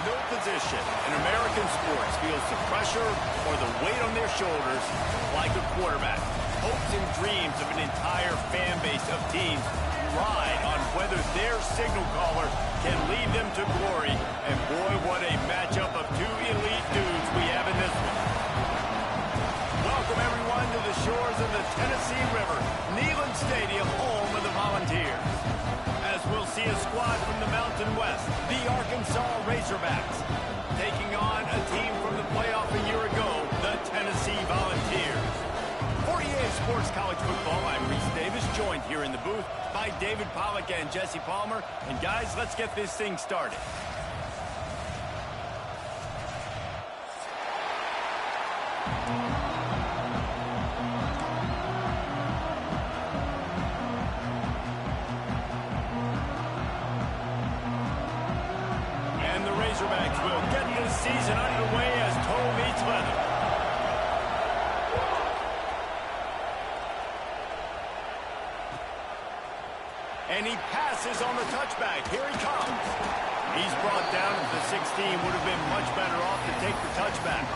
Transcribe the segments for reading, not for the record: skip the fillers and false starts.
no position in American sports feels the pressure or the weight on their shoulders like a quarterback. Hopes and dreams of an entire fan base of teams ride on whether their signal caller can lead them to glory. And boy, what a matchup of two elite dudes we have in this one. Welcome everyone to the shores of the Tennessee River, Neyland Stadium, home of the Volunteers. As we'll see a squad from the Mountain West, the Arkansas Razorbacks, taking on a team from the playoff a year ago, the Tennessee Volunteers. For EA Sports College Football, I'm Reese Davis, joined here in the booth by David Pollack and Jesse Palmer. And guys, let's get this thing started. And the Razorbacks will get this season underway as toe meets leather. And he passes on the touchback. Here he comes. He's brought down at the 16. Would have been much better off to take the touchback.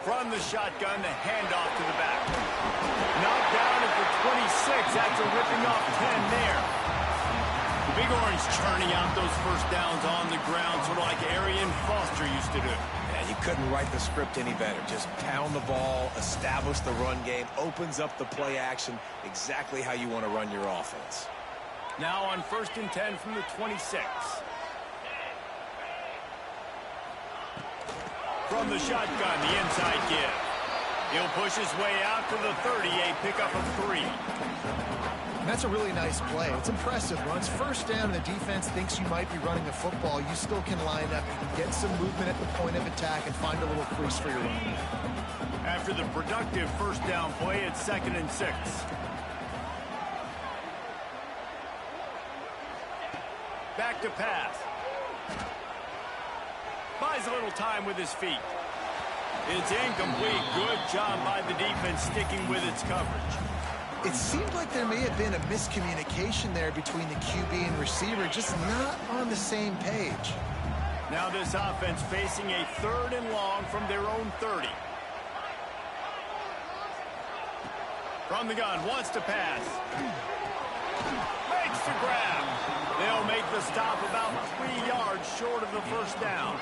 From the shotgun, the handoff to the back. Knocked down at the 26. That's a ripping off 10 there. The Big Orange churning out those first downs on the ground, sort of like Arian Foster used to do. Yeah, you couldn't write the script any better. Just pound the ball, establish the run game, opens up the play action, exactly how you want to run your offense. Now on 1st and 10 from the 26. From the shotgun, the inside give. He'll push his way out to the 30, a pickup of 3. And that's a really nice play. It's impressive. When it's first down and the defense thinks you might be running the football, you still can line up, get some movement at the point of attack, and find a little crease for your run. After the productive first down play, it's 2nd and 6. Back to pass. Buys a little time with his feet. It's incomplete. Good job by the defense sticking with its coverage. It seemed like there may have been a miscommunication there between the QB and receiver, just not on the same page. Now this offense facing a 3rd and long from their own 30. From the gun, wants to pass. Makes the grab. They'll make the stop about 3 yards short of the first down.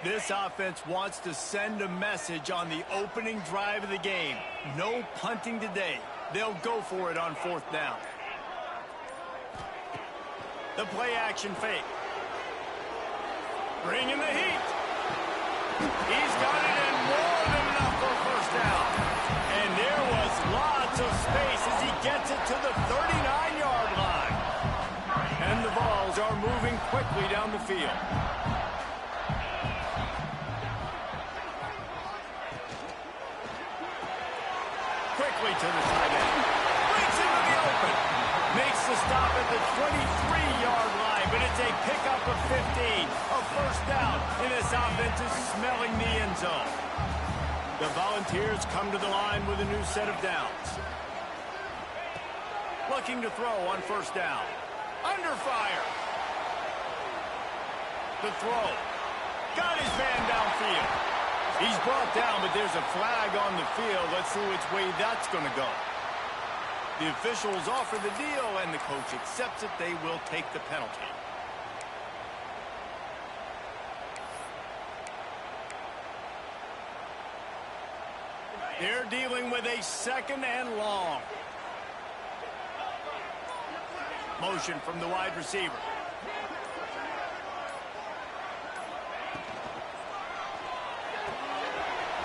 This offense wants to send a message on the opening drive of the game. No punting today. They'll go for it on 4th down. The play action fake. Bringing the heat. He's got it in more than enough for a first down. And there was lots of space as he gets it to the 39-yard line. And the Vols are moving quickly down the field. Quickly to the tight end. Breaks into the open. Makes the stop at the 23-yard line, but it's a pickup of 15. A first down, and this offense is smelling the end zone. The Volunteers come to the line with a new set of downs. Looking to throw on 1st down. Under fire. The throw. Got his man downfield. He's brought down, but there's a flag on the field. Let's see which way that's going to go. The officials offer the deal, and the coach accepts it. They will take the penalty. They're dealing with a 2nd and long. Motion from the wide receiver.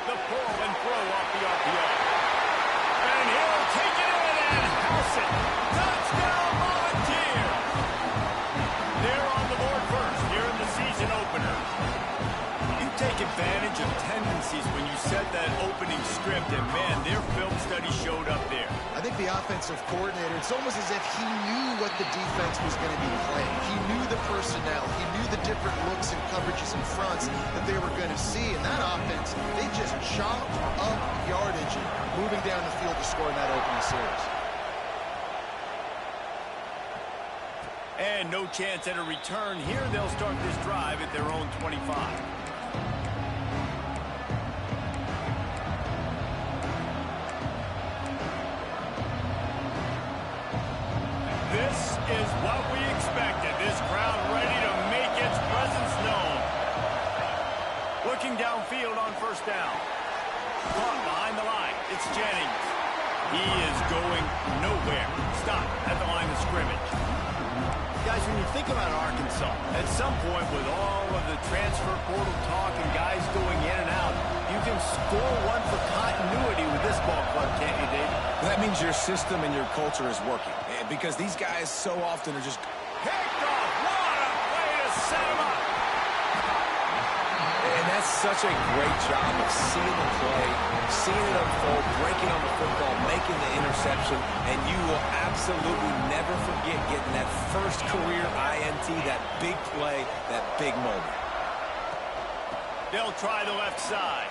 The pull and throw off the RPO. And he'll take it in and house it. Touchdown, Volunteers! They're on the board first here in the season opener. You take advantage of tendencies when you set that opening script, and man, their film study showed up there. I think the offensive coordinator, it's almost as if he knew what the defense was going to be playing. He knew the personnel. He knew the different looks and coverages and fronts that they were going to see. And that offense, they just chopped up yardage and moving down the field to score in that opening series. And no chance at a return here. They'll start this drive at their own 25. This is what we expected. This crowd ready to make its presence known. Looking downfield on first down. Caught behind the line. It's Jennings. He is going nowhere. Stop at the line of scrimmage. Guys, when you think about Arkansas, at some point with all of the transfer portal talk and guys going in and out, you can score one for continuity with this ball club, can't you, David? That means your system and your culture is working. Because these guys so often are just... Picked off! What a way to set him up! And that's such a great job of seeing the play, seeing it unfold, breaking on the football, making the interception, and you will absolutely never forget getting that first career INT, that big play, that big moment. They'll try the left side.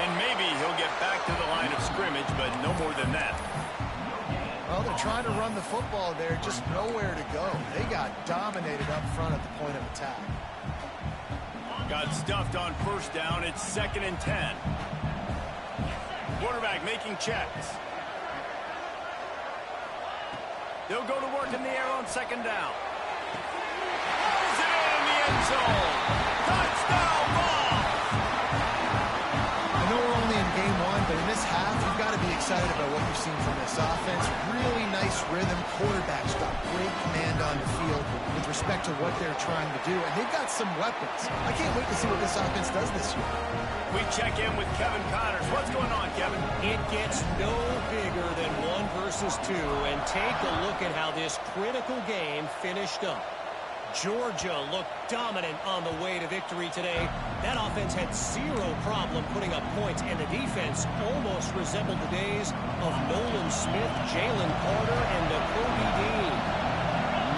And maybe he'll get back to the line of scrimmage, but no more than that. Well, they're trying to run the football there, just nowhere to go. They got dominated up front at the point of attack. Got stuffed on first down. It's 2nd and 10. Quarterback making checks. They'll go to work in the air on 2nd down. Throws it in the end zone. Touchdown ball! I know we're only in game one, but in this half, you've got to be excited about what you've seen from this offense. Really nice rhythm. Quarterback's got great command on the field with respect to what they're trying to do. And they've got some weapons. I can't wait to see what this offense does this year. We check in with Kevin Connors. What's going on, Kevin? It gets no bigger than 1 versus 2. And take a look at how this critical game finished up. Georgia looked dominant on the way to victory today. That offense had zero problem putting up points, and the defense almost resembled the days of Nolan Smith, Jalen Carter, and Nakobe Dean.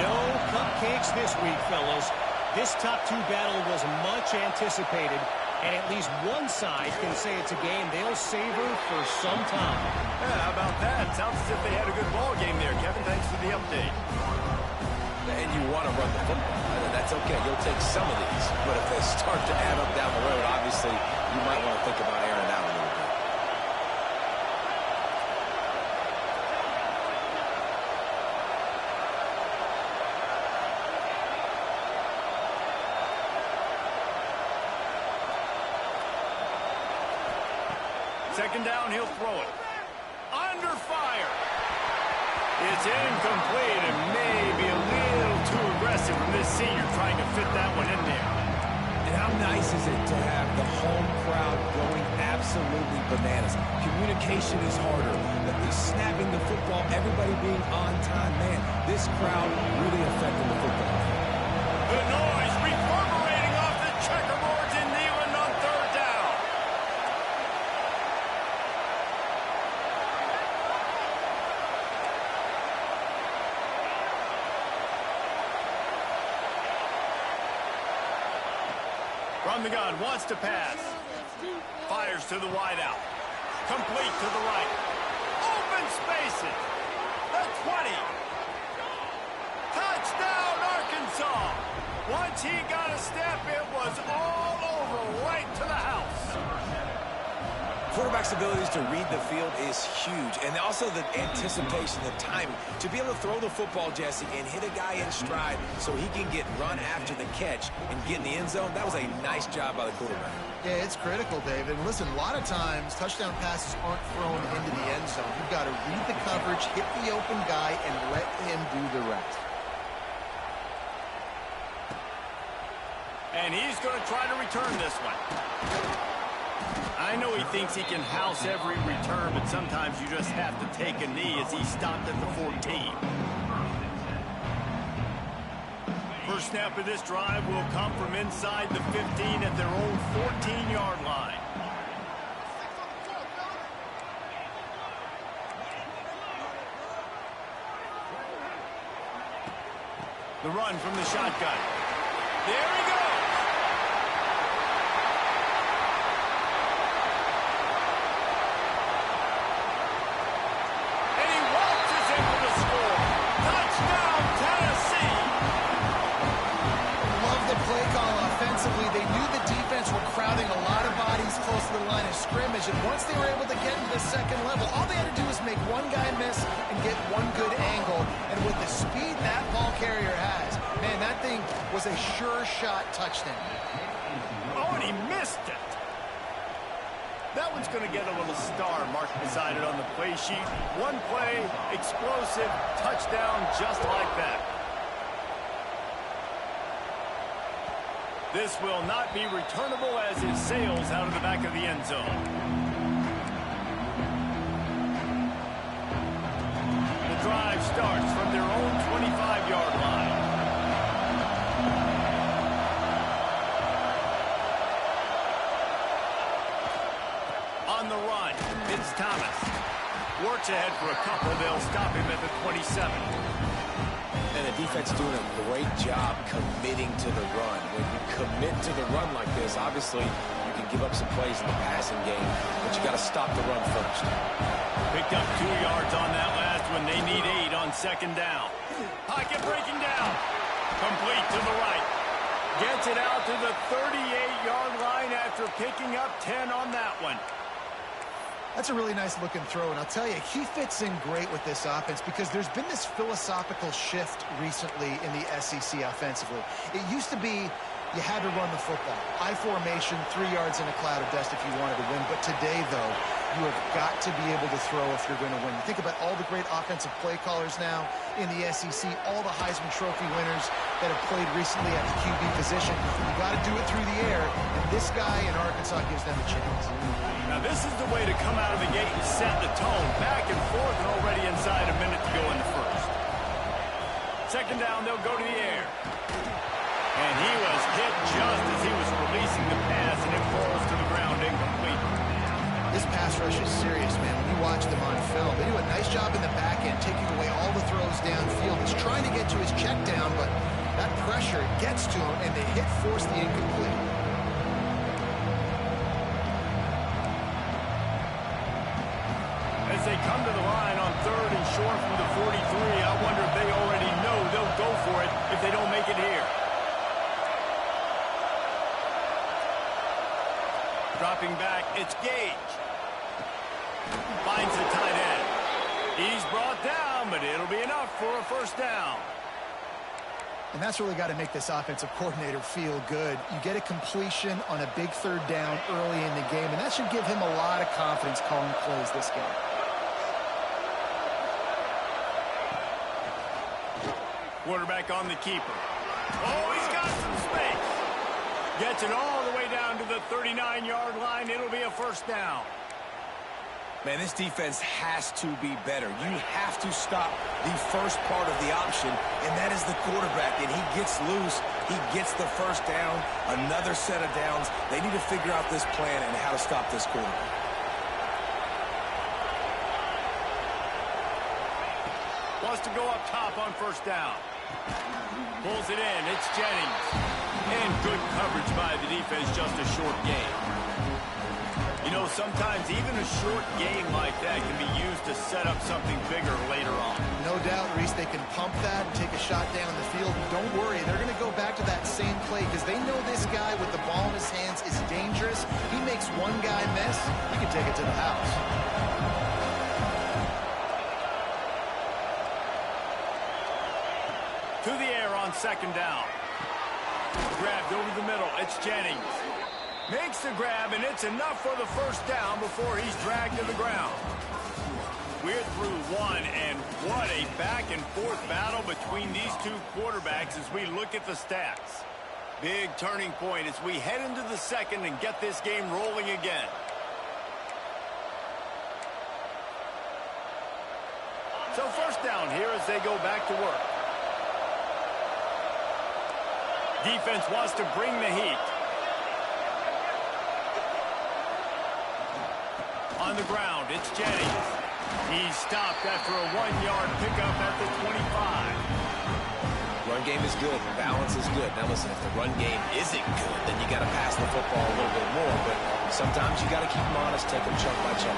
No cupcakes this week, fellas. This top 2 battle was much anticipated, and at least one side can say it's a game they'll savor for some time. Yeah, how about that? Sounds as if they had a good ball game there, Kevin. Thanks for the update. And you want to run the football. That's okay. You'll take some of these. But if they start to add up down the road, obviously, you might want to think about airing out a little bit. Second down, he'll throw it. Under fire. It's incomplete and maybe a little too aggressive from this senior trying to fit that one in there. And how nice is it to have the home crowd going absolutely bananas? Communication is harder. The snapping the football, everybody being on time. Man, this crowd really affecting the football. The noise reverberating off the checkerboards in Neyland on 3rd down. From the gun, wants to pass. Fires to the wideout. Complete to the right. Open spaces. The 20. Touchdown, Arkansas. Once he got a step, it was all over right to the house. Quarterback quarterback's abilities to read the field is huge. And also the anticipation, the timing. To be able to throw the football, Jesse, and hit a guy in stride so he can get run after the catch and get in the end zone, that was a nice job by the quarterback. Yeah, it's critical, David. And listen, a lot of times touchdown passes aren't thrown into the end zone. You've got to read the coverage, hit the open guy, and let him do the rest. And he's going to try to return this one. I know he thinks he can house every return, but sometimes you just have to take a knee as he stopped at the 14. First snap of this drive will come from inside the 15 at their own 14-yard line. The run from the shotgun. There he goes. And he waltzes in for the score. Touchdown, Tennessee. Love the play call offensively. They knew the defense were crowding a lot of bodies close to the line of scrimmage, and once they were able to get into the second level, all they had to do was make one guy miss and get one good angle. And with the speed that ball carrier has, man, that thing was a sure shot touchdown. Oh, and he missed it. That one's going to get a little star marked beside it on the play sheet. One play, explosive, touchdown, just like that. This will not be returnable as it sails out of the back of the end zone. The drive starts from their own 25-yard line. On the run, it's Thomas. Works ahead for a couple. They'll stop him at the 27. And the defense doing a great job committing to the run. When you commit to the run like this, obviously you can give up some plays in the passing game, but you got to stop the run first. Picked up 2 yards on that last one. They need 8 on second down. Pocket breaking down. Complete to the right. Gets it out to the 38-yard line after picking up 10 on that one. That's a really nice looking throw, and I'll tell you, he fits in great with this offense because there's been this philosophical shift recently in the SEC offensively. It used to be you had to run the football. I formation, 3 yards in a cloud of dust if you wanted to win. But today, though, you have got to be able to throw if you're going to win. You think about all the great offensive play callers now in the SEC, all the Heisman Trophy winners that have played recently at the QB position. You got to do it through the air, and this guy in Arkansas gives them a chance. Now, this is the way to come out of the gate and set the tone. Back and forth and already inside a minute to go in the first. Second down, they'll go to the air. And he was hit just as he was releasing the pass, and it falls to the ground incomplete. This pass rush is serious, man. When you watch them on film, they do a nice job in the back end, taking away all the throws downfield. He's trying to get to his check down, but that pressure gets to him, and the hit forced the incomplete. As they come to the line on third and short from the 43, I wonder if they already know they'll go for it if they don't make it here. Dropping back, it's Gage. Finds the tight end. He's brought down, but it'll be enough for a first down. And that's really got to make this offensive coordinator feel good. You get a completion on a big third down early in the game, and that should give him a lot of confidence calling plays this game. Quarterback on the keeper. Oh, he's got some space. Gets it all the way down to the 39-yard line. It'll be a first down. Man, this defense has to be better. You have to stop the first part of the option, and that is the quarterback. And he gets loose. He gets the first down, another set of downs. They need to figure out this plan and how to stop this quarterback. Wants to go up top on first down. Pulls it in. It's Jennings. And good coverage by the defense, just a short game. You know, sometimes even a short game like that can be used to set up something bigger later on. No no doubt, Reese, they can pump that and take a shot down the field. Don't worry, they're going to go back to that same play because they know this guy with the ball in his hands is dangerous. He makes one guy miss, he can take it to the house. To the air on second down. Grabbed over the middle. It's Jennings. Makes the grab, and it's enough for the first down before he's dragged to the ground. We're through one, and what a back-and-forth battle between these two quarterbacks as we look at the stats. Big turning point as we head into the second and get this game rolling again. So first down here as they go back to work. Defense wants to bring the heat. On the ground, it's Jennings. He's stopped after a 1-yard pickup at the 25. Run game is good. Balance is good. Now listen, if the run game isn't good, then you got to pass the football a little bit more. But sometimes you got to keep them honest, take them chunk by chunk.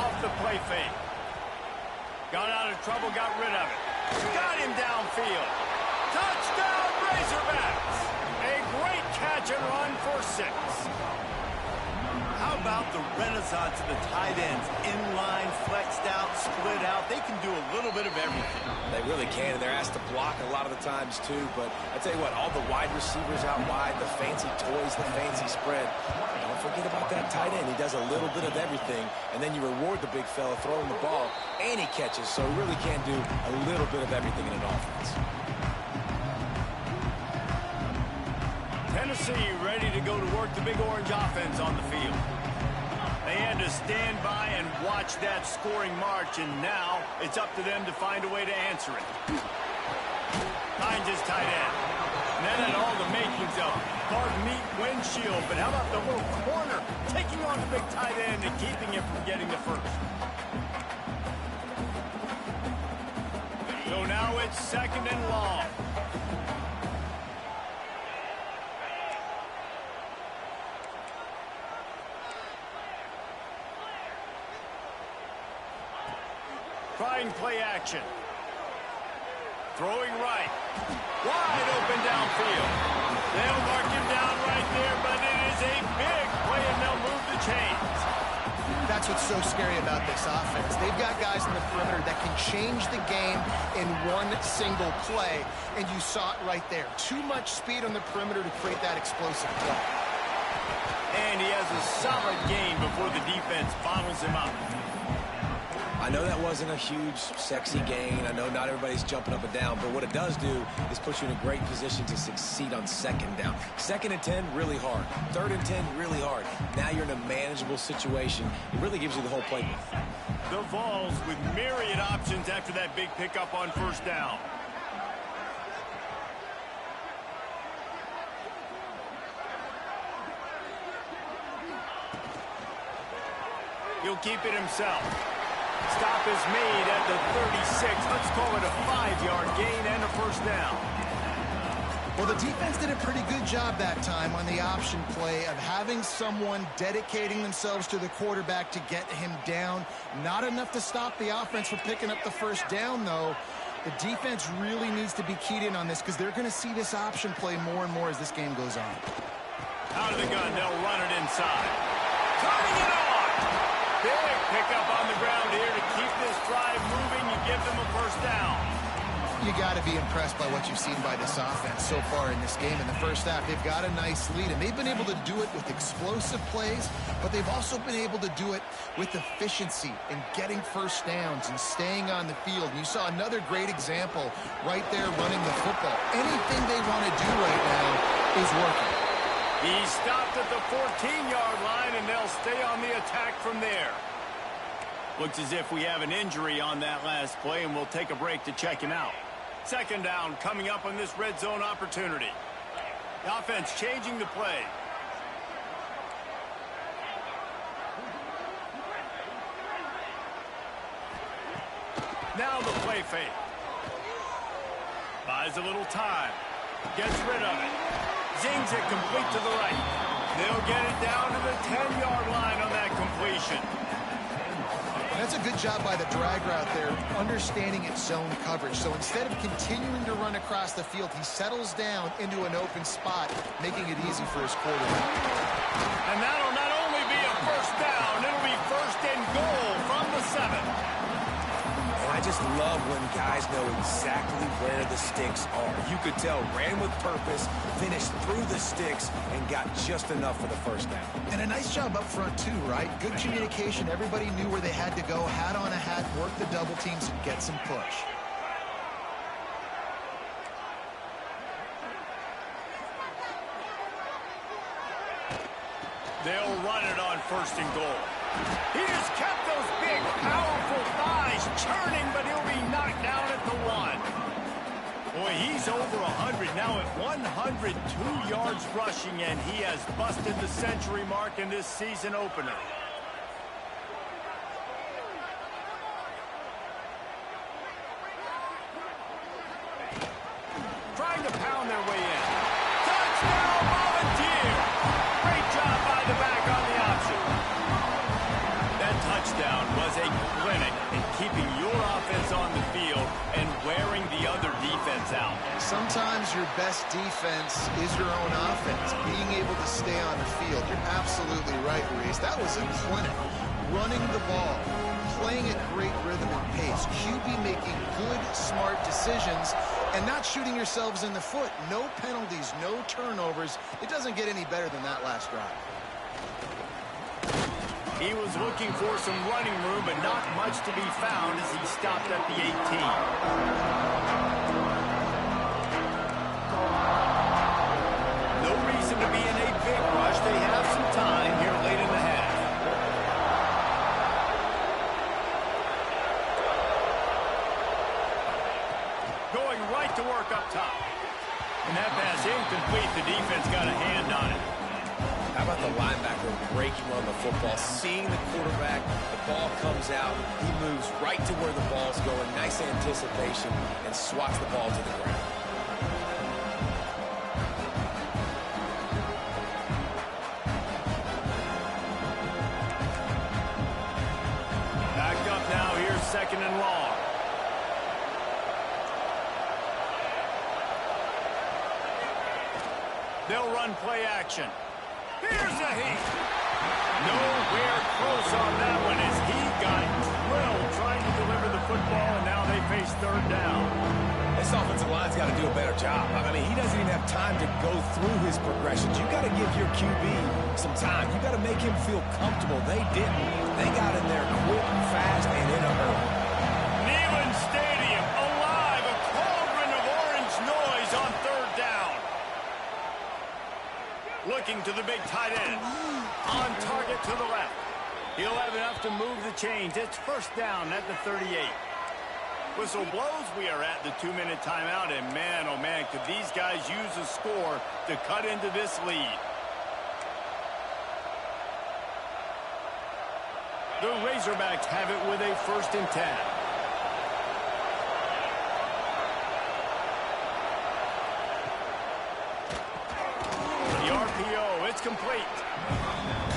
Off the play fake. Got out of trouble, got rid of it. Got him downfield. Touchdown, Razorbacks! A great catch and run for 6. How about the renaissance of the tight ends? Inline, flexed out, split out. They can do a little bit of everything. They really can, and they're asked to block a lot of the times, too. But I tell you what, all the wide receivers out wide, the fancy toys, the fancy spread. Don't forget about that tight end. He does a little bit of everything, and then you reward the big fella throwing the ball, and he catches, so he really can do a little bit of everything in an offense. Tennessee ready to go to work the Big Orange offense on the field. They had to stand by and watch that scoring march, and now it's up to them to find a way to answer it. Finds his tight end. And that had all the makings of carved meat windshield, but how about the little corner taking on the big tight end and keeping him from getting the first? So now it's second and long. Trying play action. Throwing right. Wide open downfield. They'll mark him down right there, but it is a big play, and they'll move the chains. That's what's so scary about this offense. They've got guys in the perimeter that can change the game in one single play, and you saw it right there. Too much speed on the perimeter to create that explosive play. And he has a solid gain before the defense bottles him up. I know that wasn't a huge, sexy gain. I know not everybody's jumping up and down, but what it does do is put you in a great position to succeed on second down. 2nd and 10, really hard. 3rd and 10, really hard. Now you're in a manageable situation. It really gives you the whole playbook. The Vols with myriad options after that big pickup on first down. He'll keep it himself. Stop is made at the 36. Let's call it a 5-yard gain and a first down. Well, the defense did a pretty good job that time on the option play of having someone dedicating themselves to the quarterback to get him down. Not enough to stop the offense from picking up the first down, though. The defense really needs to be keyed in on this because they're going to see this option play more and more as this game goes on. Out of the gun, they'll run it inside. Turning it on! Big pickup on the ground here to keep this drive moving. You give them a first down. You got to be impressed by what you've seen by this offense so far in this game. In the first half, they've got a nice lead, and they've been able to do it with explosive plays, but they've also been able to do it with efficiency and getting first downs and staying on the field. And you saw another great example right there running the football. Anything they want to do right now is working. He stopped at the 14-yard line, and they'll stay on the attack from there. Looks as if we have an injury on that last play, and we'll take a break to check him out. Second down coming up on this red zone opportunity. The offense changing the play. Now the play fake. Buys a little time. Gets rid of it. Zings it complete to the right. They'll get it down to the 10-yard line on that completion. That's a good job by the drag route there, understanding its zone coverage. So instead of continuing to run across the field, he settles down into an open spot, making it easy for his quarterback. And that'll not only be a first down, it'll be first and goal from the 7. And I just love when guys know exactly where the sticks are. You could tell, ran with purpose, finished through the sticks, and got just enough for the first down. And a nice job up front, too, right? Good communication. Everybody knew where they had to go, hat on a hat, work the double teams, and get some push. They'll run it on first and goal. He just kept those big, powerful thighs churning, but he'll be knocked down at the 1. Boy, he's over 100 now at 102 yards rushing, and he has busted the century mark in this season opener. Trying to pound their way in. Touchdown, Volunteer! Great job by the back on the option. That touchdown was a clinic in keeping your offense on the field and wearing the other defense out. Sometimes your best defense is your own offense, being able to stay on the field. You're absolutely right, Reese. That was a clinic. Running the ball, playing at great rhythm and pace. QB making good, smart decisions and not shooting yourselves in the foot. No penalties, no turnovers. It doesn't get any better than that last drive. He was looking for some running room, but not much to be found as he stopped at the 18. No reason to be in a big rush. They have some time here late in the half. Going right to work up top. And that pass incomplete. The defense got a hand on it. How about the linebacker breaking on the football, seeing the quarterback, the ball comes out, he moves right to where the ball's going, nice anticipation, and swats the ball to the ground. Back up now, here's second and long. They'll run play action. Here's a heat. Nowhere close on that one as he got drilled trying to deliver the football, and now they face third down. This offensive line's got to do a better job. I mean, he doesn't even have time to go through his progressions. You got to give your QB some time. You got to make him feel comfortable. They didn't. They got in there quick, fast, and in a hurry. Neyland Stadium alive, a cauldron of orange noise on third down. Looking to the big tight end. On target to the left. He'll have enough to move the chains. It's first down at the 38. Whistle blows. We are at the 2-minute timeout. And man, oh man, could these guys use a score to cut into this lead. The Razorbacks have it with a 1st and 10. Complete.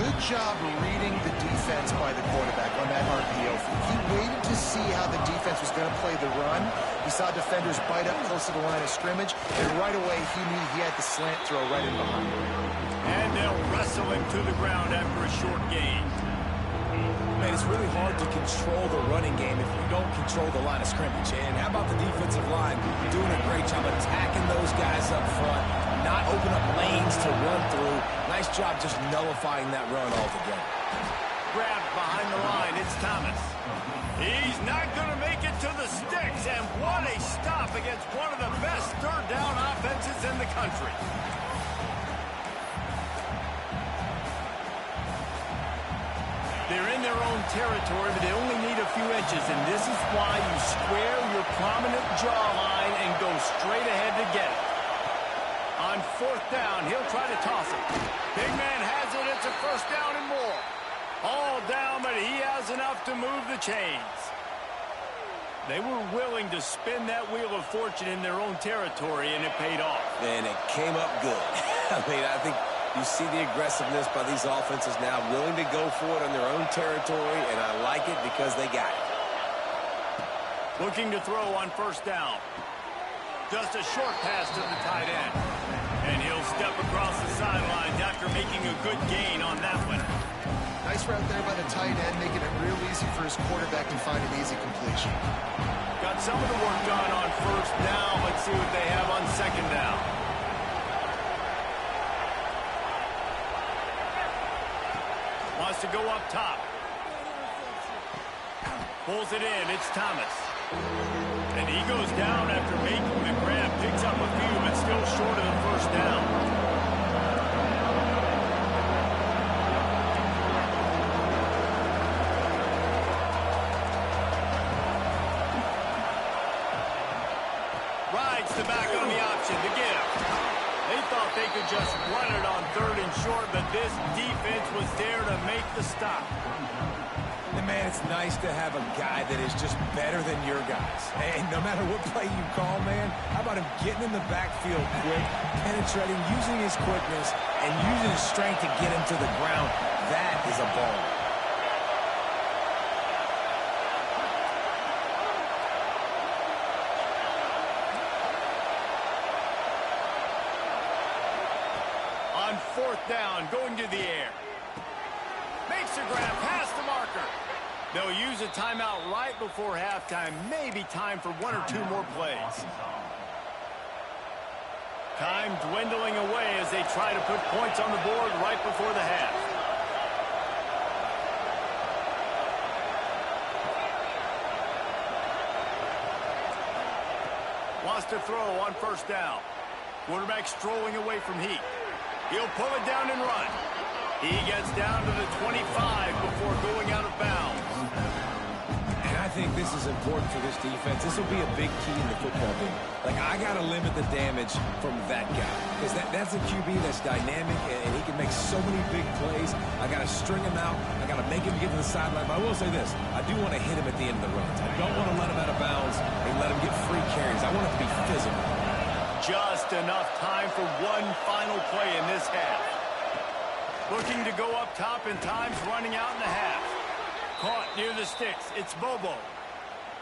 Good job reading the defense by the quarterback on that RPO. He waited to see how the defense was going to play the run. He saw defenders bite up close to the line of scrimmage, and right away he knew he had the slant throw right in behind. And they'll wrestle him to the ground after a short gain. Man, it's really hard to control the running game if you don't control the line of scrimmage. And how about the defensive line doing a great job attacking those guys up front, not open up lanes to run through. Nice job just nullifying that run altogether. Grabbed behind the line, it's Thomas. He's not going to make it to the sticks, and what a stop against one of the best third down offenses in the country. They're in their own territory, but they only need a few inches, and this is why you square your prominent jawline and go straight ahead to get it. On fourth down, he'll try to toss it. Big man has it. It's a first down and more. All down, but he has enough to move the chains. They were willing to spin that wheel of fortune in their own territory, and it paid off. And it came up good. I mean, I think You see the aggressiveness by these offenses now, willing to go for it on their own territory, and I like it because they got it. Looking to throw on first down. Just a short pass to the tight end. And he'll step across the sidelines after making a good gain on that one. Nice route there by the tight end, making it real easy for his quarterback to find an easy completion. Got some of the work done on first down. Let's see what they have on second down. Wants to go up top. Pulls it in. It's Thomas. And he goes down after making the grab. Picks up a few, but still short of the first down. Rides the back on the option to give. They thought they could just run it on third and short, but this defense was there to make the stop. And man, it's nice to have a guy that is just better than your guys. And no matter what play you call, man, how about him getting in the backfield quick, penetrating, using his quickness, and using his strength to get him to the ground. That is a ball. On fourth down, going to the air. Makes a grab past the marker. They'll use a timeout right before halftime. Maybe time for one or two more plays. Time dwindling away as they try to put points on the board right before the half. Wants to throw on first down. Quarterback strolling away from Heath. He'll pull it down and run. He gets down to the 25 before going out of bounds. And I think this is important for this defense. This will be a big key in the football game. Like, I got to limit the damage from that guy. Because that's a QB that's dynamic, and he can make so many big plays. I got to string him out. I got to make him get to the sideline. But I will say this. I do want to hit him at the end of the runs. I don't want to let him out of bounds and let him get free carries. I want it to be physical. Just enough time for one final play in this half. Looking to go up top, and time's running out in the half. Caught near the sticks. It's Bobo.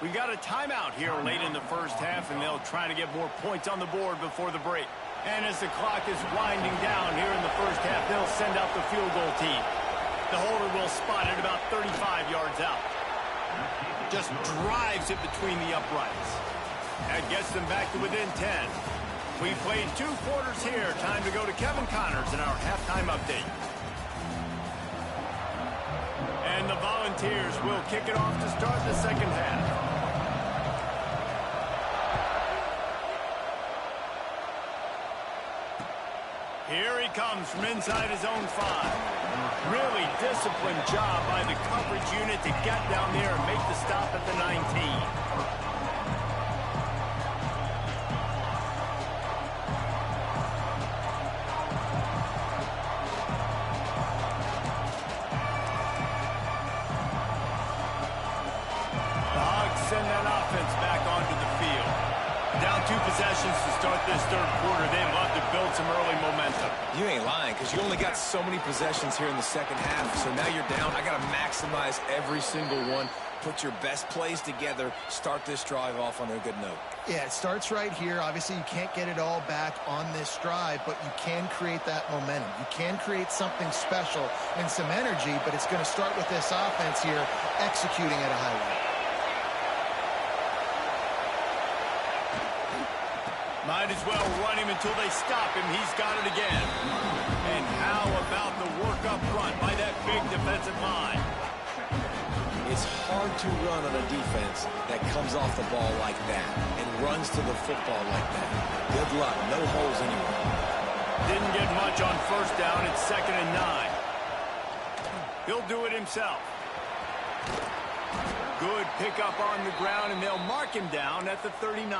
We got a timeout here late in the first half, and they'll try to get more points on the board before the break. And as the clock is winding down here in the first half, they'll send out the field goal team. The holder will spot it about 35 yards out. Just drives it between the uprights. That gets them back to within 10. We played 2 quarters here. Time to go to Kevin Connors in our halftime update. And the Volunteers will kick it off to start the second half. Here he comes from inside his own 5. Really disciplined job by the coverage unit to get down there and make the stop at the 19. Send that offense back onto the field. Down 2 possessions to start this third quarter. They'd love to build some early momentum. You ain't lying, because you only got so many possessions here in the second half. So now you're down. I got to maximize every single one. Put your best plays together. Start this drive off on a good note. Yeah, it starts right here. Obviously, you can't get it all back on this drive, but you can create that momentum. You can create something special and some energy, but it's going to start with this offense here executing at a high level. Might as well run him until they stop him. He's got it again. And how about the work up front by that big defensive line? It's hard to run on a defense that comes off the ball like that and runs to the football like that. Good luck. No holes anywhere. Didn't get much on first down. It's 2nd and 9. He'll do it himself. Good pickup on the ground, and they'll mark him down at the 39.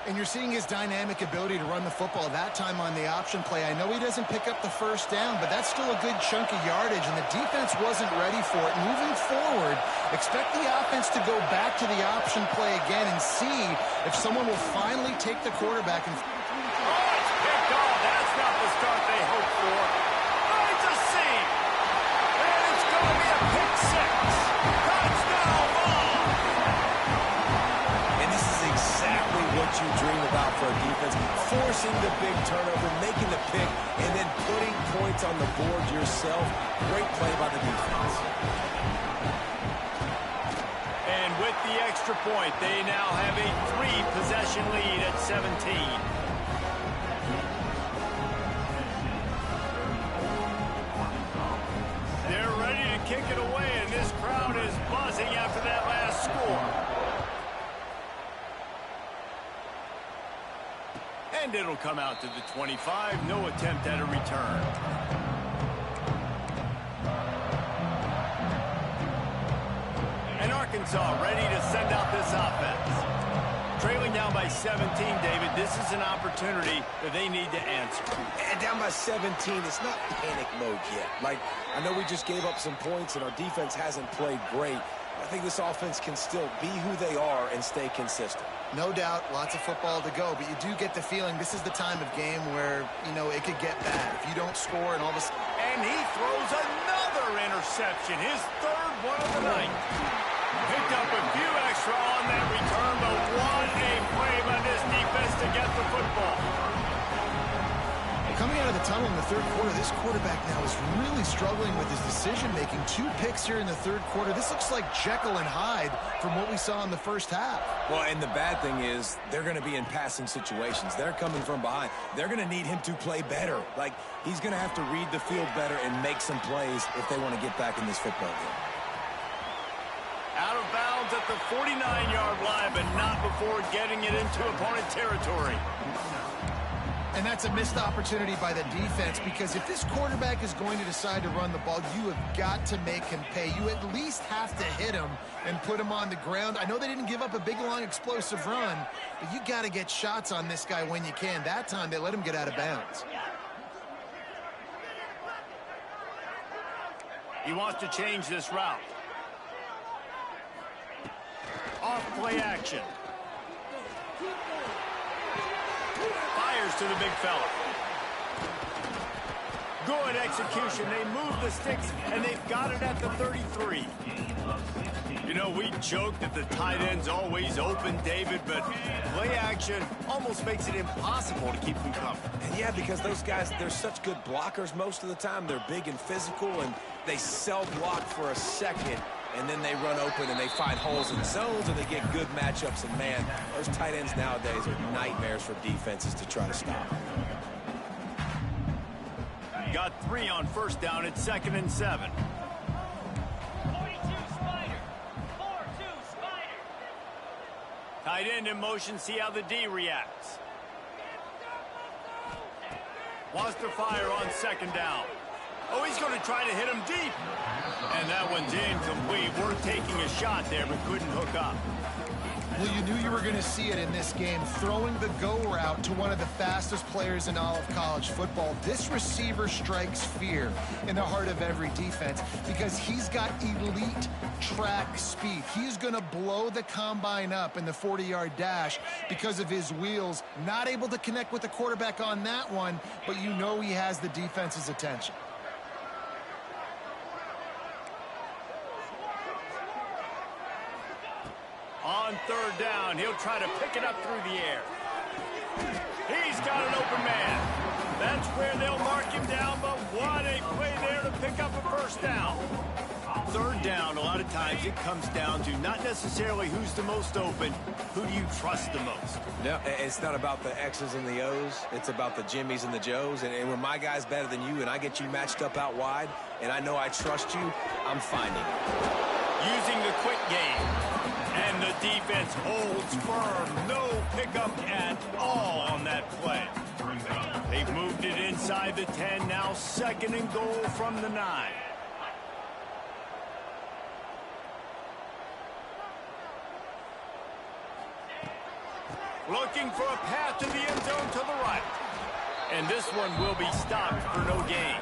And you're seeing his dynamic ability to run the football that time on the option play. I know he doesn't pick up the first down, but that's still a good chunk of yardage, and the defense wasn't ready for it. Moving forward, expect the offense to go back to the option play again and see if someone will finally take the quarterback. Oh, it's picked off. That's not the start they about for a defense. Forcing the big turnover, making the pick, and then putting points on the board yourself. Great play by the defense. And with the extra point, they now have a 3-possession lead at 17. Kick it away, and this crowd is buzzing after that last score. And it'll come out to the 25. No attempt at a return. And Arkansas ready to send out this offense. Trailing down by 17, David, this is an opportunity that they need to answer. And down by 17, it's not panic mode yet. Like, I know we just gave up some points and our defense hasn't played great. I think this offense can still be who they are and stay consistent. No doubt, lots of football to go, but you do get the feeling this is the time of game where, you know, it could get bad. If you don't score and all of a sudden... And he throws another interception, his third one of the night. Picked up a few extra on that return, but what a play by this defense to get the football. Coming out of the tunnel in the third quarter, this quarterback now is really struggling with his decision-making. 2 picks here in the third quarter. This looks like Jekyll and Hyde from what we saw in the first half. Well, and the bad thing is they're going to be in passing situations. They're coming from behind. They're going to need him to play better. Like, he's going to have to read the field better and make some plays if they want to get back in this football game. Out of bounds at the 49-yard line, but not before getting it into opponent territory. And that's a missed opportunity by the defense, because if this quarterback is going to decide to run the ball, you have got to make him pay. You at least have to hit him and put him on the ground. I know they didn't give up a big, long, explosive run, but you got to get shots on this guy when you can. That time, they let him get out of bounds. He wants to change this route. Off play action. Fires to the big fella. Good execution. They move the sticks, and they've got it at the 33. You know, we joke that the tight end's always open, David, but play action almost makes it impossible to keep them covered. And yeah, because those guys, they're such good blockers most of the time. They're big and physical, and they sell block for a second, and then they run open and they find holes in zones, and they get good matchups. And, man, those tight ends nowadays are nightmares for defenses to try to stop. Got 3 on first down at 2nd and 7. 42 Spider. 4-2 Spider. Tight end in motion, see how the D reacts. Wants to fire on 2nd down. Oh, he's going to try to hit him deep. And that one's incomplete. We're taking a shot there, but couldn't hook up. Well, you knew you were going to see it in this game, throwing the go route to one of the fastest players in all of college football. This receiver strikes fear in the heart of every defense because he's got elite track speed. He's going to blow the combine up in the 40-yard dash because of his wheels. Not able to connect with the quarterback on that one, but you know he has the defense's attention. On 3rd down, he'll try to pick it up through the air. He's got an open man. That's where they'll mark him down, but what a play there to pick up a 1st down. 3rd down, a lot of times it comes down to not necessarily who's the most open, who do you trust the most? No, it's not about the X's and the O's. It's about the Jimmys and the Joes. And when my guy's better than you and I get you matched up out wide and I know I trust you, I'm finding it. Using the quick game. And the defense holds firm. No pickup at all on that play. They've moved it inside the 10. Now 2nd and goal from the 9. Looking for a path to the end zone to the right. And this one will be stopped for no gain.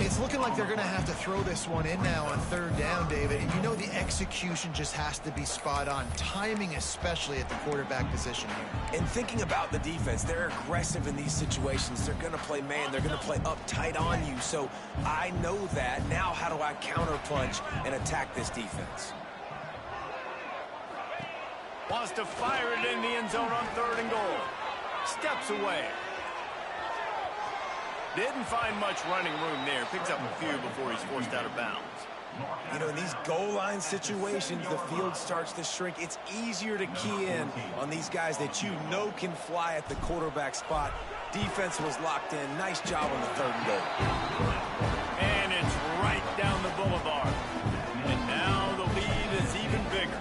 It's looking like they're going to have to throw this one in now on 3rd down, David. And you know the execution just has to be spot on. Timing, especially at the quarterback position here. And thinking about the defense, they're aggressive in these situations. They're going to play man. They're going to play uptight on you. So I know that. Now how do I counterpunch and attack this defense? Wants to fire it in the end zone on 3rd and goal. Steps away. Didn't find much running room there. Picks up a few before he's forced out of bounds. You know, in these goal line situations, the field starts to shrink. It's easier to key in on these guys that you know can fly at the quarterback spot. Defense was locked in. Nice job on the 3rd and goal. And it's right down the boulevard. And now the lead is even bigger.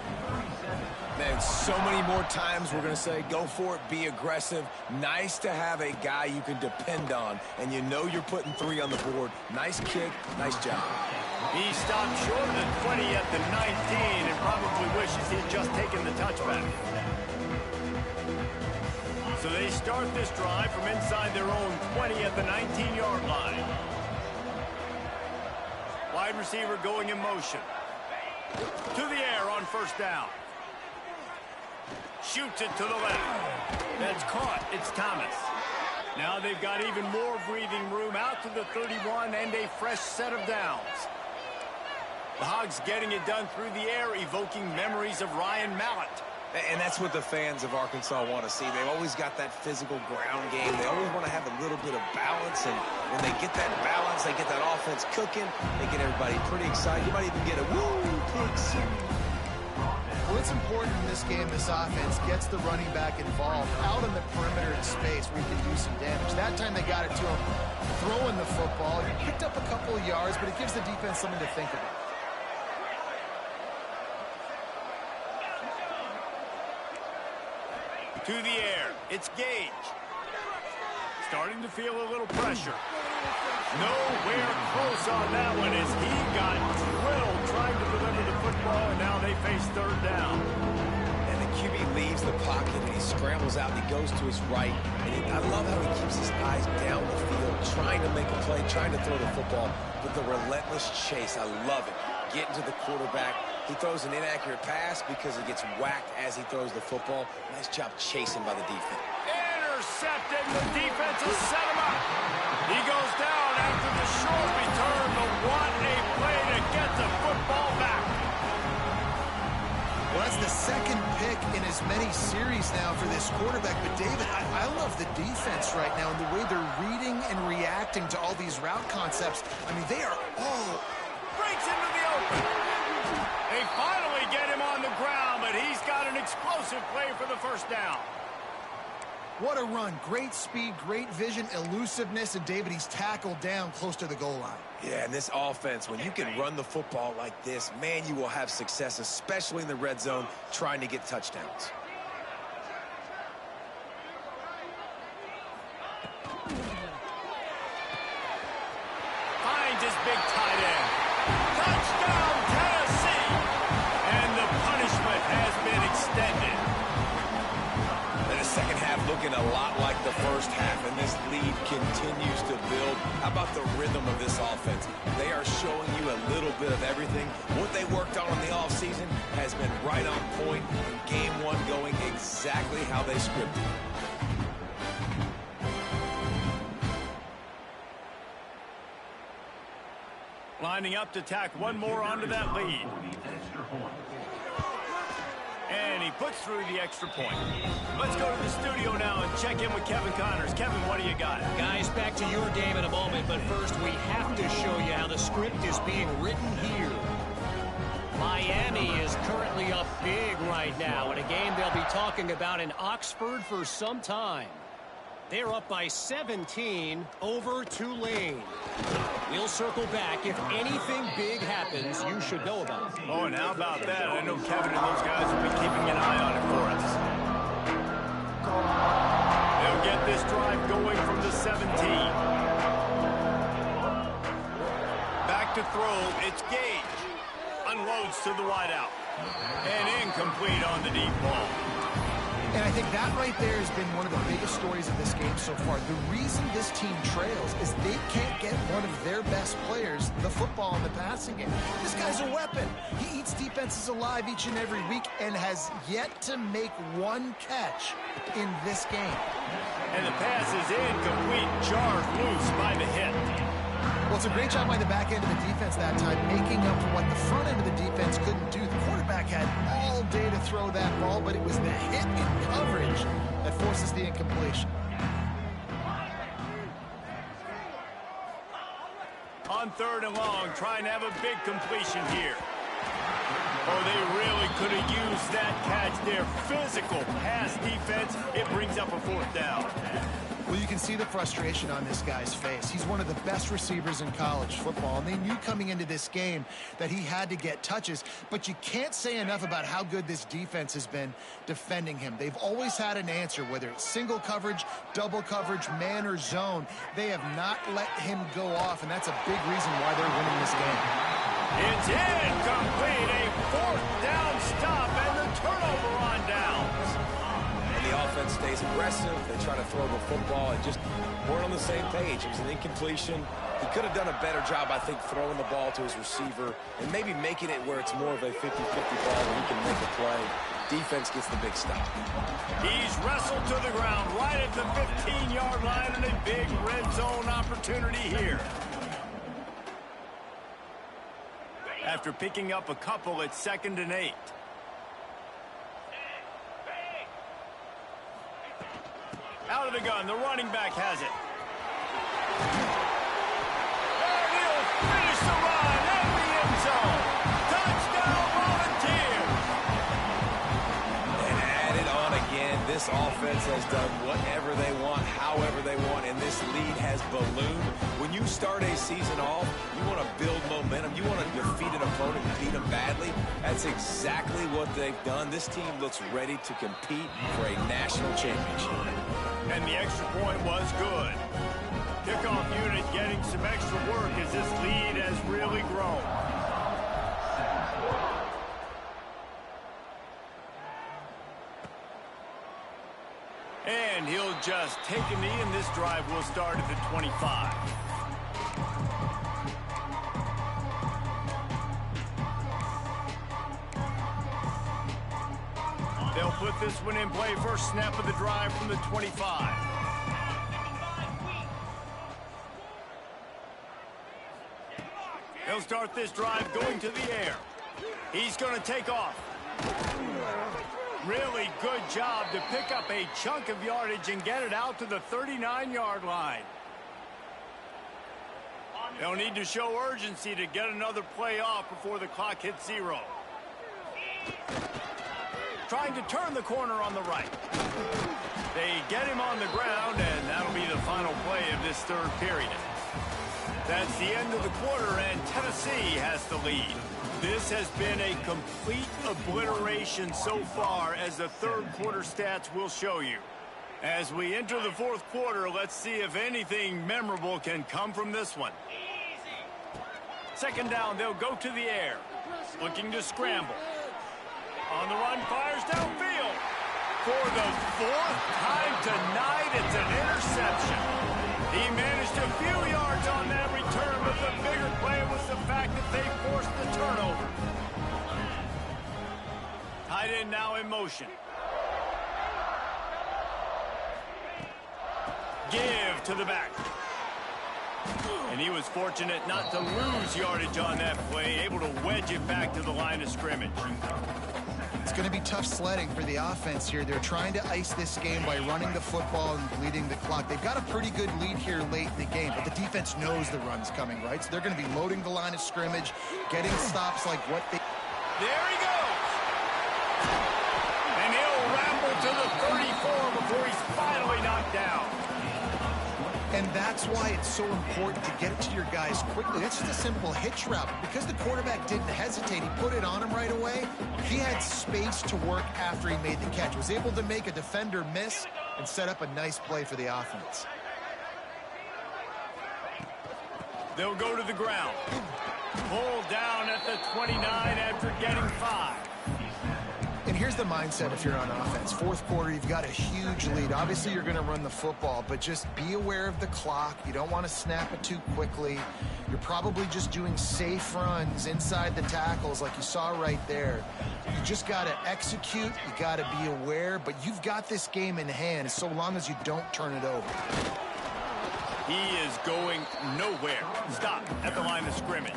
Man, so many more times we're going to say, go for it, be aggressive. Nice to have a guy you can depend on, and you know you're putting 3 on the board. Nice kick, nice job. He stopped short of the 20 at the 19 and probably wishes he'd just taken the touchback. So they start this drive from inside their own 20 at the 19-yard line. Wide receiver going in motion. To the air on 1st down. Shoots it to the left. That's caught. It's Thomas. Now they've got even more breathing room out to the 31 and a fresh set of downs. The Hogs getting it done through the air, evoking memories of Ryan Mallett. And that's what the fans of Arkansas want to see. They've always got that physical ground game. They always want to have a little bit of balance, and when they get that balance, they get that offense cooking, they get everybody pretty excited. You might even get a woo, pigs. Well, it's important in this game, this offense gets the running back involved out in the perimeter in space where you can do some damage. That time they got it to him throwing the football. He picked up a couple of yards, but it gives the defense something to think about. To the air, it's Gage. Starting to feel a little pressure. Nowhere close on that one as he got drilled trying to deliver the football, and now they face 3rd down. And the QB leaves the pocket, and he scrambles out, and he goes to his right. And I love how he keeps his eyes down the field, trying to make a play, trying to throw the football, but the relentless chase, I love it. Getting to the quarterback. He throws an inaccurate pass because he gets whacked as he throws the football. Nice job chasing by the defense. Intercepted. The defense has set him up. He goes down after the short return, but what a play to get the football back. Well, that's the 2nd pick in as many series now for this quarterback. But, David, I love the defense right now and the way they're reading and reacting to all these route concepts. I mean, they are all... Breaks into the open. They finally get him on the ground, but he's got an explosive play for the 1st down. What a run. Great speed, great vision, elusiveness, and David, he's tackled down close to the goal line. Yeah, and this offense, when you can run the football like this, man, you will have success, especially in the red zone, trying to get touchdowns. Finds his big tight end. Touchdown, Tennessee! And the punishment has been extended. And the second half looking a lot like the first half, and this lead continues to build. How about the rhythm of this offense? They are showing you a little bit of everything. What they worked on in the offseason has been right on point. Game 1 going exactly how they scripted. Lining up to tack one more onto that lead. And he puts through the extra point. Let's go to the studio now and check in with Kevin Connors. Kevin, what do you got? Guys, back to your game in a moment, but first we have to show you how the script is being written here. Miami is currently up big right now in a game they'll be talking about in Oxford for some time. They're up by 17 over Tulane. We'll circle back. If anything big happens, you should know about it. Oh, and how about that? I know Kevin and those guys will be keeping an eye on it for us. They'll get this drive going from the 17. Back to throw. It's Gage. Unloads to the wideout. And incomplete on the deep ball. And I think that right there has been one of the biggest stories of this game so far. The reason this team trails is they can't get one of their best players the football in the passing game. This guy's a weapon. He eats defenses alive each and every week and has yet to make one catch in this game. And the pass is incomplete. Jarred loose by the hit. Well, it's a great job by the back end of the defense that time, making up for what the front end of the defense couldn't do. The quarterback had all day to throw that ball, but it was the hit in coverage that forces the incompletion. On 3rd and long, trying to have a big completion here. Oh, they really could have used that catch there. Physical pass defense. It brings up a 4th down. Well, you can see the frustration on this guy's face. He's one of the best receivers in college football, and they knew coming into this game that he had to get touches, but you can't say enough about how good this defense has been defending him. They've always had an answer, whether it's single coverage, double coverage, man or zone. They have not let him go off, and that's a big reason why they're winning this game. It's incomplete. A 4th down stop, and the turnover on downs. The offense stays aggressive. They try to throw the football and just weren't on the same page. It was an incompletion. He could have done a better job, I think, throwing the ball to his receiver and maybe making it where it's more of a 50-50 ball where he can make a play. Defense gets the big stop. He's wrestled to the ground right at the 15-yard line, and a big red zone opportunity here. After picking up a couple at 2nd and 8. Out of the gun, the running back has it. And he'll finish the run in the end zone. Touchdown, Volunteers! And add it on again. This offense has done whatever they want, however they want, and this lead has ballooned. When you start a season off, you want to build momentum. You want to defeat an opponent and beat them badly. That's exactly what they've done. This team looks ready to compete for a national championship. And the extra point was good. Kickoff unit getting some extra work as this lead has really grown. And he'll just take a knee, and this drive will start at the 25. They'll put this one in play. First snap of the drive from the 25. They'll start this drive going to the air. He's going to take off. Really good job to pick up a chunk of yardage and get it out to the 39-yard line. They'll need to show urgency to get another play off before the clock hits 0. Trying to turn the corner on the right. They get him on the ground, and that'll be the final play of this 3rd period. That's the end of the quarter, and Tennessee has the lead. This has been a complete obliteration so far, as the 3rd quarter stats will show you. As we enter the 4th quarter, let's see if anything memorable can come from this one. 2nd down, they'll go to the air. Looking to scramble. On the run, fires downfield. For the 4th time tonight, it's an interception. He managed a few yards on that return, but the bigger play was the fact that they forced the turnover. Tight end now in motion. Give to the back. And he was fortunate not to lose yardage on that play, able to wedge it back to the line of scrimmage. It's going to be tough sledding for the offense here. They're trying to ice this game by running the football and bleeding the clock. They've got a pretty good lead here late in the game, but the defense knows the run's coming, right? So they're going to be loading the line of scrimmage, getting stops like what they... There he goes! And he'll ramble to the 34 before he's finally knocked down. And that's why it's so important to get it to your guys quickly. That's just a simple hitch route. Because the quarterback didn't hesitate, he put it on him right away. He had space to work after he made the catch. Was able to make a defender miss and set up a nice play for the offense. They'll go to the ground. Pulled down at the 29 after getting 5. And here's the mindset if you're on offense. 4th quarter, you've got a huge lead. Obviously, you're going to run the football, but just be aware of the clock. You don't want to snap it too quickly. You're probably just doing safe runs inside the tackles like you saw right there. You just got to execute. You got to be aware, but you've got this game in hand so long as you don't turn it over. He is going nowhere. Stop at the line of scrimmage.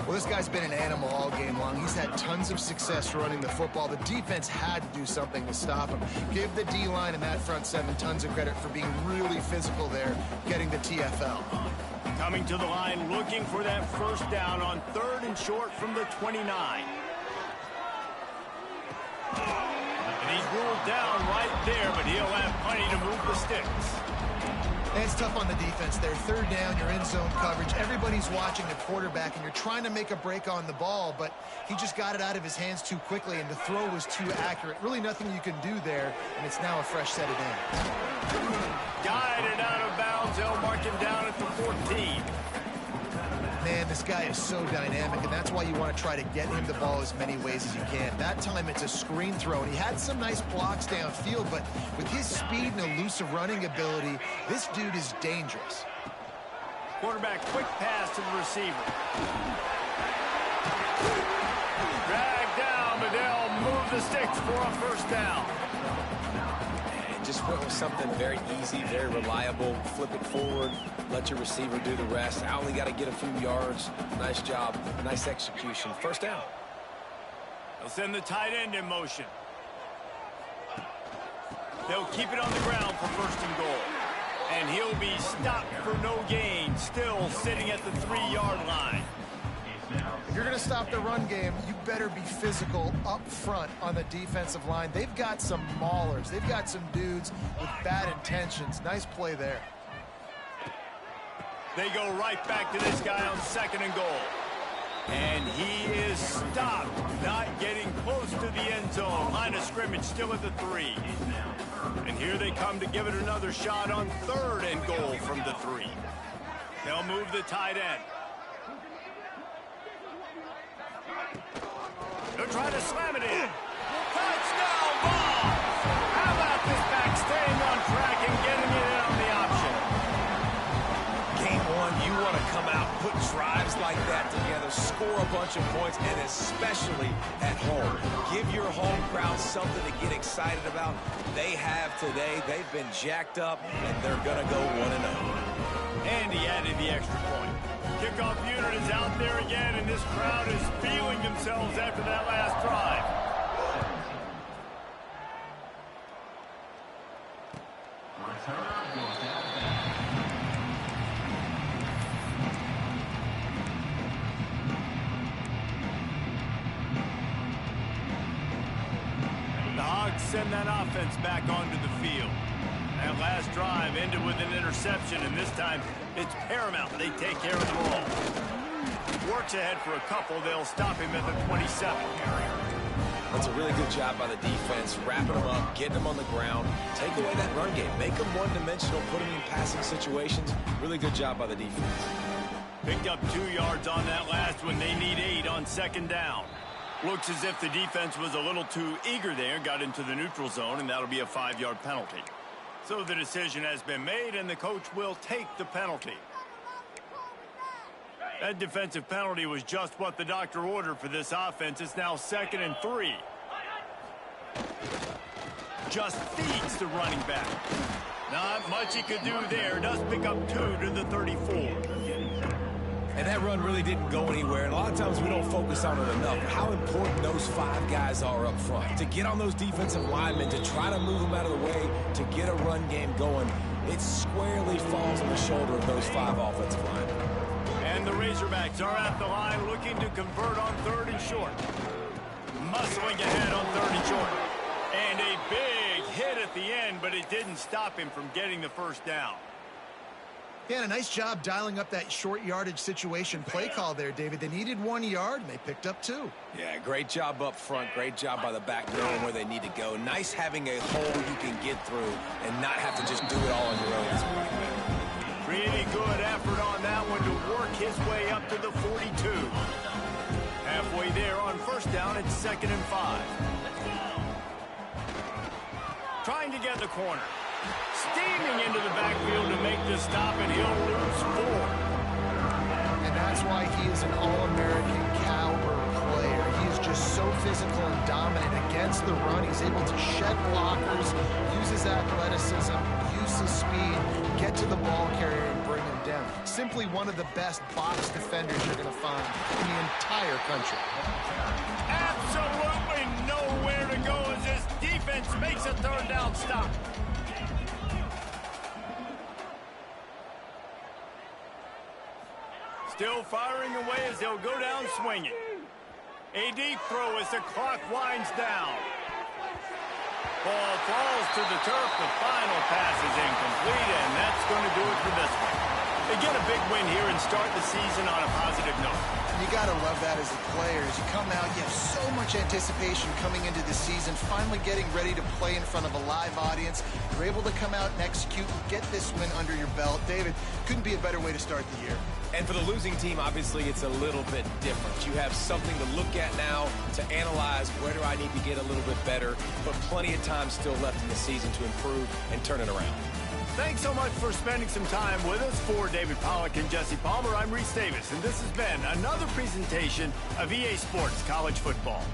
Well, this guy's been an animal all game long. He's had tons of success running the football. The defense had to do something to stop him. Give the D-line and that front seven tons of credit for being really physical there, getting the TFL. Coming to the line, looking for that first down on 3rd and short from the 29. And he's ruled down right there, but he'll have plenty to move the sticks. And it's tough on the defense there. 3rd down, you're in zone coverage. Everybody's watching the quarterback, and you're trying to make a break on the ball, but he just got it out of his hands too quickly, and the throw was too accurate. Really nothing you can do there, and it's now a fresh set of downs. Guided out of bounds. They'll mark him down at the 14. Man, this guy is so dynamic, and that's why you want to try to get him the ball as many ways as you can. That time it's a screen throw, and he had some nice blocks downfield, but with his speed and elusive running ability, this dude is dangerous. Quarterback, quick pass to the receiver. Drag down, but they'll move the sticks for a first down. Just went with something very easy, very reliable. Flip it forward, let your receiver do the rest. I only got to get a few yards. Nice job, nice execution. First down. They'll send the tight end in motion. They'll keep it on the ground for 1st and goal. And he'll be stopped for no gain, still sitting at the 3-yard line. If you're going to stop the run game, you better be physical up front on the defensive line. They've got some maulers. They've got some dudes with bad intentions. Nice play there. They go right back to this guy on 2nd and goal. And he is stopped, not getting close to the end zone. Line of scrimmage still at the 3. And here they come to give it another shot on 3rd and goal from the 3. They'll move the tight end. They'll try to slam it in. Touchdown ball! How about this back staying on track and getting it in on the option? Game 1, you want to come out, put drives like that together, score a bunch of points, and especially at home. Give your home crowd something to get excited about. They have today. They've been jacked up, and they're going to go 1-0. And he added the extra point. Kickoff unit is out there again, and this crowd is feeling themselves after that last drive. The Hogs send that offense back onto the field. That last drive ended with an interception, and this time it's paramount they take care of the ball. Works ahead for a couple. They'll stop him at the 27. That's a really good job by the defense, wrapping them up, getting them on the ground, take away that run game, make them one-dimensional, put them in passing situations. Really good job by the defense. Picked up 2 yards on that last one. They need 8 on 2nd down. Looks as if the defense was a little too eager there, got into the neutral zone, and that'll be a 5-yard penalty. So the decision has been made, and the coach will take the penalty. That defensive penalty was just what the doctor ordered for this offense. It's now 2nd and 3. Just feeds the running back. Not much he could do there. Does pick up 2 to the 34. And that run really didn't go anywhere. And a lot of times we don't focus on it enough. How important those 5 guys are up front. To get on those defensive linemen, to try to move them out of the way, to get a run game going, it squarely falls on the shoulder of those 5 offensive linemen. And the Razorbacks are at the line looking to convert on 3rd and short. Muscling ahead on 3rd and short. And a big hit at the end, but it didn't stop him from getting the first down. Yeah, and a nice job dialing up that short yardage situation play call there, David. They needed 1 yard, and they picked up 2. Yeah, great job up front. Great job by the back knowing where they need to go. Nice having a hole you can get through and not have to just do it all on your own. Pretty good effort on that one to work his way up to the 42. Halfway there on 1st down, it's 2nd and 5. Trying to get the corner. Steaming into the backfield to make the stop, and he'll lose 4. And that's why he is an All-American caliber player. He is just so physical and dominant against the run. He's able to shed blockers, use his athleticism, use useless speed, get to the ball carrier and bring him down. Simply one of the best box defenders you're going to find in the entire country. Absolutely nowhere to go as this defense makes a third down stop. Still firing away as they'll go down swinging. A deep throw as the clock winds down. Ball falls to the turf. The final pass is incomplete, and that's going to do it for this one. They get a big win here and start the season on a positive note. You got to love that as a player. As you come out, you have so much anticipation coming into the season, finally getting ready to play in front of a live audience. You're able to come out and execute and get this win under your belt. David, couldn't be a better way to start the year. And for the losing team, obviously, it's a little bit different. You have something to look at now, to analyze where do I need to get a little bit better, but plenty of time still left in the season to improve and turn it around. Thanks so much for spending some time with us. For David Pollack and Jesse Palmer, I'm Reese Davis, and this has been another presentation of EA Sports College Football.